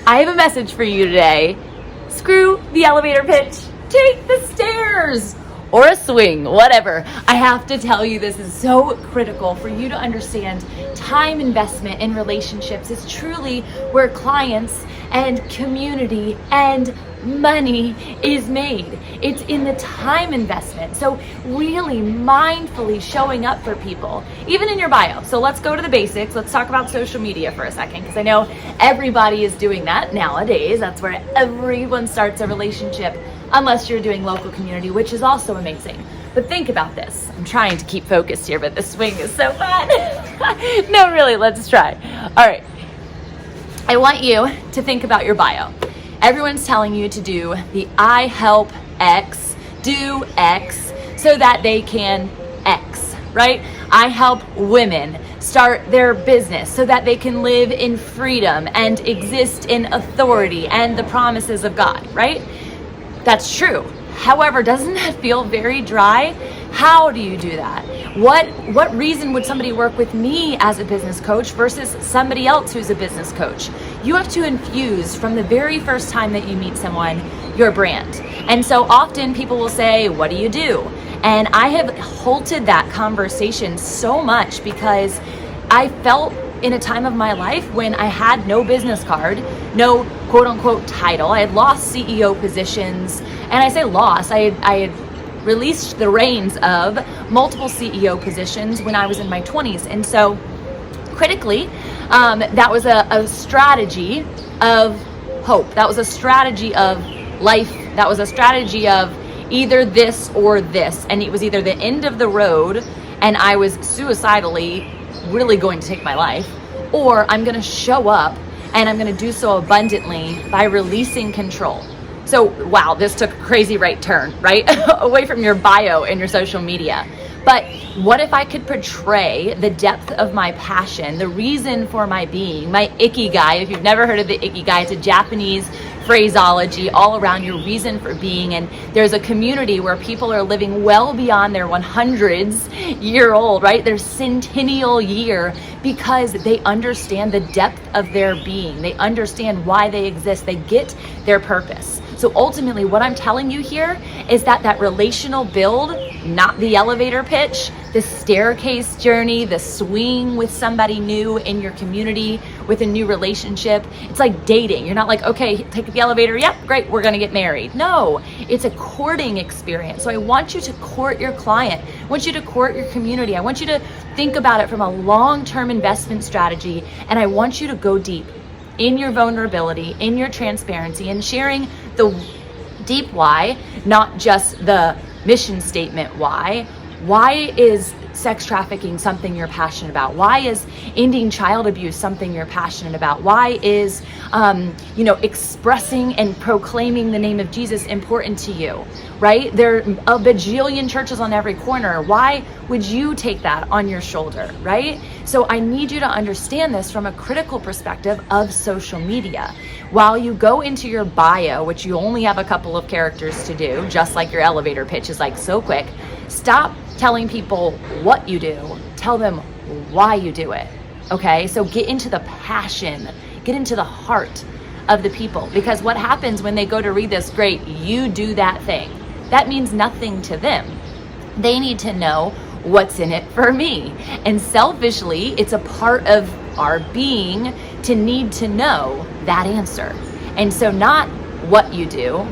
I have a message for you today. Screw the elevator pitch. Take the stairs or a swing, whatever. I have to tell you, this is so critical for you to understand. Time investment in relationships is truly where clients and community and money is made. It's in the time investment. So really mindfully showing up for people, even in your bio. So let's go to the basics. Let's talk about social media for a second, because I know everybody is doing that nowadays. That's where everyone starts a relationship, unless you're doing local community, which is also amazing. But think about this. I'm trying to keep focused here, but the swing is so fun. No, really, let's try. All right. I want you to think about your bio. Everyone's telling you to do the I help X, do X, so that they can X, right? I help women start their business so that they can live in freedom and exist in authority and the promises of God, right? That's true. However, doesn't that feel very dry? How do you do that? What reason would somebody work with me as a business coach versus somebody else who's a business coach? You have to infuse from the very first time that you meet someone your brand. And so often people will say, what do you do? And I have halted that conversation so much because I felt in a time of my life when I had no business card, no quote unquote title. I had lost CEO positions, and I say lost, I had released the reins of multiple CEO positions when I was in my 20s. And so critically, that was a strategy of hope. That was a strategy of life. That was a strategy of either this or this. And it was either the end of the road and I was suicidally really going to take my life, or I'm going to show up and I'm going to do so abundantly by releasing control. So, wow, this took a crazy right turn, right? Away from your bio and your social media. But what if I could portray the depth of my passion, the reason for my being, my ikigai? If you've never heard of the ikigai, it's a Japanese phraseology all around your reason for being. And there's a community where people are living well beyond their 100-year-old, right? Their centennial year, because they understand the depth of their being. They understand why they exist. They get their purpose. So ultimately, what I'm telling you here is that relational build, not the elevator pitch, the staircase journey, the swing with somebody new in your community, with a new relationship. It's like dating. You're not like, okay, take the elevator. Yep, great, we're gonna get married. No, it's a courting experience. So I want you to court your client. I want you to court your community. I want you to think about it from a long-term investment strategy, and I want you to go deep in your vulnerability, in your transparency, and sharing the deep why, not just the mission statement why. Why is sex trafficking something you're passionate about? Why is ending child abuse something you're passionate about? Why is, expressing and proclaiming the name of Jesus important to you, right? There are a bajillion churches on every corner. Why would you take that on your shoulder, right? So I need you to understand this from a critical perspective of social media. While you go into your bio, which you only have a couple of characters to do, just like your elevator pitch is like so quick, stop telling people what you do, tell them why you do it, okay? So get into the passion, get into the heart of the people, because what happens when they go to read this, great, you do that thing, that means nothing to them. They need to know what's in it for me. And selfishly, it's a part of our being to need to know that answer. And so not what you do,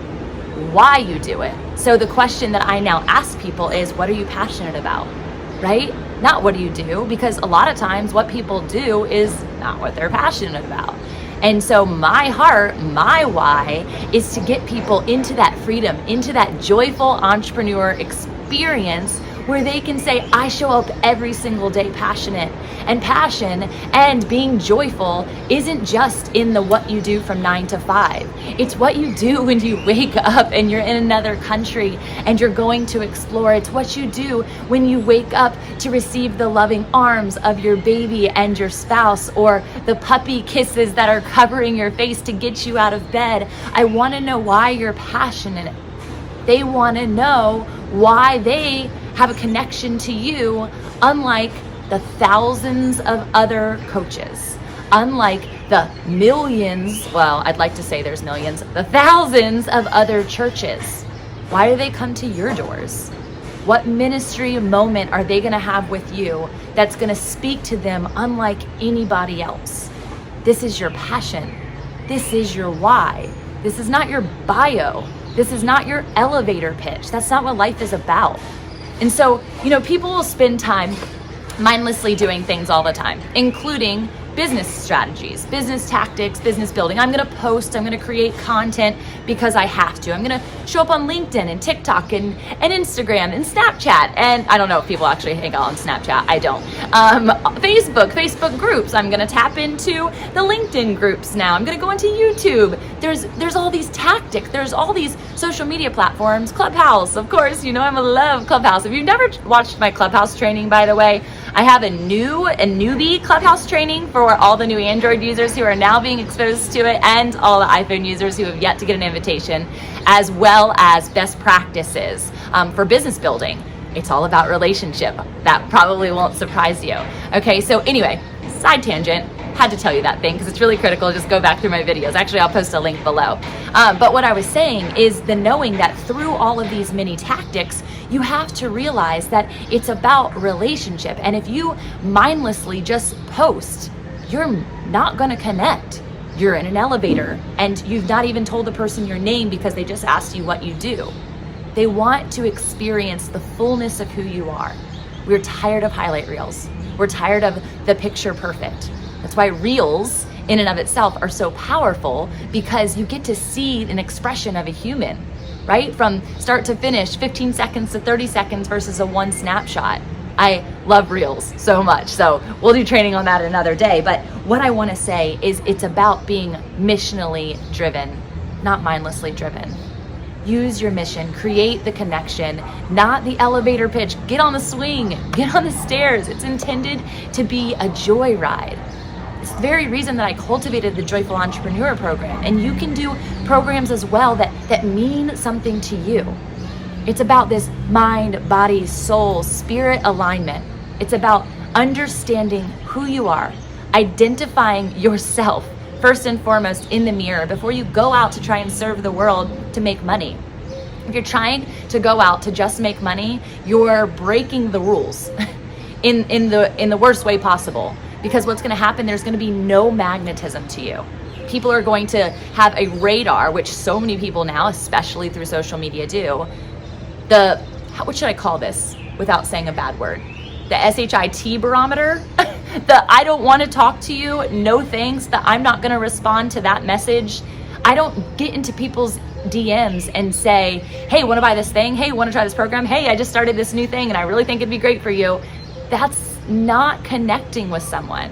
why you do it. So the question that I now ask people is, what are you passionate about, right? Not what do you do, because a lot of times what people do is not what they're passionate about. And so my heart, my why, is to get people into that freedom, into that joyful entrepreneur experience where they can say, I show up every single day passionate. And passion and being joyful isn't just in the what you do from 9 to 5. It's what you do when you wake up and you're in another country and you're going to explore. It's what you do when you wake up to receive the loving arms of your baby and your spouse, or the puppy kisses that are covering your face to get you out of bed. I want to know why you're passionate. They want to know why they have a connection to you, unlike the thousands of other coaches, unlike the millions, well, I'd like to say there's millions, the thousands of other churches? Why do they come to your doors? What ministry moment are they going to have with you that's going to speak to them unlike anybody else? This is your passion. This is your why. This is not your bio. This is not your elevator pitch. That's not what life is about. And so, people will spend time mindlessly doing things all the time, including business strategies, business tactics, business building. I'm going to post, I'm going to create content because I have to. I'm going to show up on LinkedIn and TikTok and Instagram and Snapchat. And I don't know if people actually hang out on Snapchat. I don't. Facebook groups. I'm going to tap into the LinkedIn groups now. I'm going to go into YouTube. There's all these tactics. There's all these social media platforms. Clubhouse, of course, I love Clubhouse. If you've never watched my Clubhouse training, by the way, I have a newbie Clubhouse training for all the new Android users who are now being exposed to it, and all the iPhone users who have yet to get an invitation, as well as best practices for business building. It's all about relationship. That probably won't surprise you. Okay, so anyway, side tangent. Had to tell you that thing because it's really critical. Just go back through my videos. Actually, I'll post a link below. But what I was saying is the knowing that through all of these many tactics, you have to realize that it's about relationship. And if you mindlessly just post, you're not going to connect. You're in an elevator and you've not even told the person your name because they just asked you what you do. They want to experience the fullness of who you are. We're tired of highlight reels. We're tired of the picture perfect. That's why reels in and of itself are so powerful, because you get to see an expression of a human, right? From start to finish, 15 seconds to 30 seconds versus a one snapshot. I love reels so much. So we'll do training on that another day. But what I want to say is it's about being missionally driven, not mindlessly driven. Use your mission, create the connection, not the elevator pitch. Get on the swing, get on the stairs. It's intended to be a joyride. It's the very reason that I cultivated the Joyful Entrepreneur program. And you can do programs as well that mean something to you. It's about this mind, body, soul, spirit alignment. It's about understanding who you are, identifying yourself first and foremost in the mirror before you go out to try and serve the world to make money. If you're trying to go out to just make money, you're breaking the rules in the worst way possible. Because what's going to happen, there's going to be no magnetism to you. People are going to have a radar, which so many people now, especially through social media, do. What should I call this without saying a bad word? The SHIT barometer. The I don't want to talk to you, no thanks, that I'm not going to respond to that message. I don't get into people's DMs and say, hey, want to buy this thing? Hey, want to try this program? Hey, I just started this new thing and I really think it'd be great for you. That's not connecting with someone.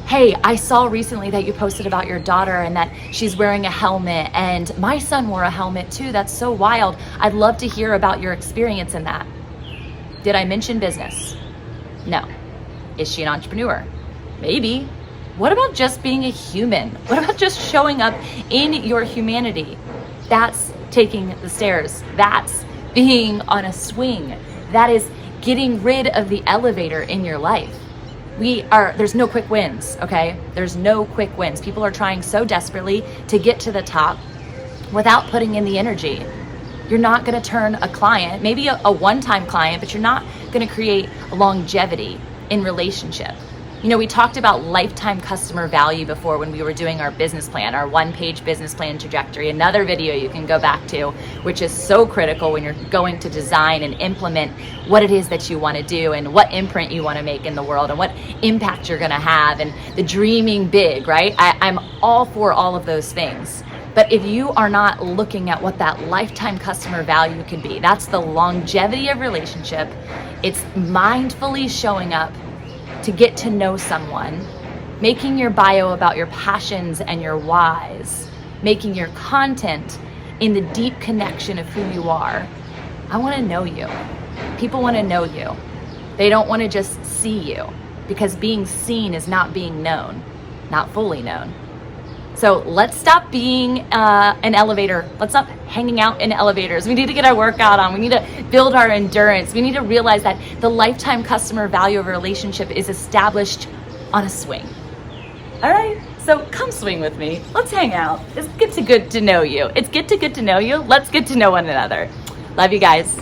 Hey, I saw recently that you posted about your daughter and that she's wearing a helmet, and my son wore a helmet too. That's so wild. I'd love to hear about your experience in that. Did I mention business? No. Is she an entrepreneur? Maybe. What about just being a human? What about just showing up in your humanity? That's taking the stairs. That's being on a swing. That is getting rid of the elevator in your life. There's no quick wins, okay? There's no quick wins. People are trying so desperately to get to the top without putting in the energy. You're not gonna turn a client, maybe a one-time client, but you're not gonna create longevity in relationship. We talked about lifetime customer value before when we were doing our business plan, our one-page business plan trajectory, another video you can go back to, which is so critical when you're going to design and implement what it is that you want to do and what imprint you want to make in the world and what impact you're going to have and the dreaming big, right? I'm all for all of those things. But if you are not looking at what that lifetime customer value can be, that's the longevity of relationship. It's mindfully showing up to get to know someone, making your bio about your passions and your whys, making your content in the deep connection of who you are. I want to know you. People want to know you. They don't want to just see you, because being seen is not being known, not fully known. So let's stop being an elevator. Let's stop hanging out in elevators. We need to get our workout on. We need to build our endurance. We need to realize that the lifetime customer value of a relationship is established on a swing. All right. So come swing with me. Let's hang out. It's good to know you. It's good to know you. Let's get to know one another. Love you guys.